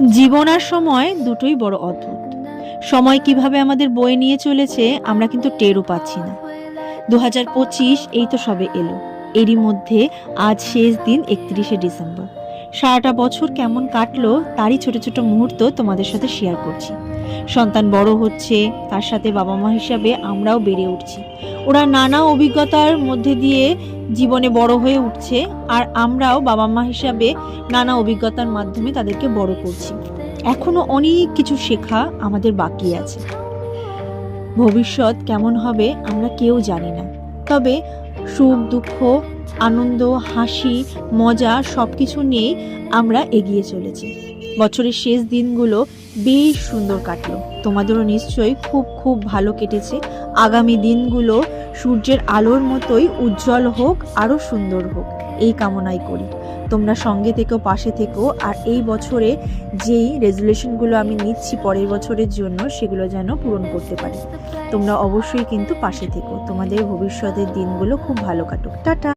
জীবন আর সময় দুটোই বড় অদ্ভুত। সময় কিভাবে আমাদের বয়ে নিয়ে চলেছে আমরা কিন্তু টেরও পাচ্ছি না। 2025 এই তো সবে এলো। এরই মধ্যে আজ শেষ দিন 31শে ডিসেম্বর। সারাটা বছর কেমন কাটলো তারই ছোট ছোট মুহূর্ত তোমাদের সাথে শেয়ার করছি। সন্তান বড় হচ্ছে, তার সাথে বাবা মা হিসাবে আমরাও বেড়ে উঠছি। ওরা নানা অভিজ্ঞতার মধ্যে দিয়ে জীবনে বড় হয়ে উঠছে, আর আমরাও বাবা মা হিসাবে নানা অভিজ্ঞতার মাধ্যমে তাদেরকে বড় করছি। এখনো অনেক কিছু শেখা আমাদের বাকি আছে। ভবিষ্যৎ কেমন হবে আমরা কেউ জানি না, তবে সুখ দুঃখ, আনন্দ, হাসি, মজা সব কিছু নিয়ে আমরা এগিয়ে চলেছি। বছরের শেষ দিনগুলো বেশ সুন্দর কাটলো, তোমাদেরও নিশ্চয়ই খুব খুব ভালো কেটেছে। আগামী দিনগুলো সূর্যের আলোর মতোই উজ্জ্বল হোক, আরও সুন্দর হোক, এই কামনাই করি। তোমরা সঙ্গে থেকো, পাশে থেকো, আর এই বছরে যেই রেজুলেশনগুলো আমি নিচ্ছি পরের বছরের জন্য সেগুলো যেন পূরণ করতে পারি। তোমরা অবশ্যই কিন্তু পাশে থেকো। তোমাদের ভবিষ্যতের দিনগুলো খুব ভালো কাটুক। টাটা।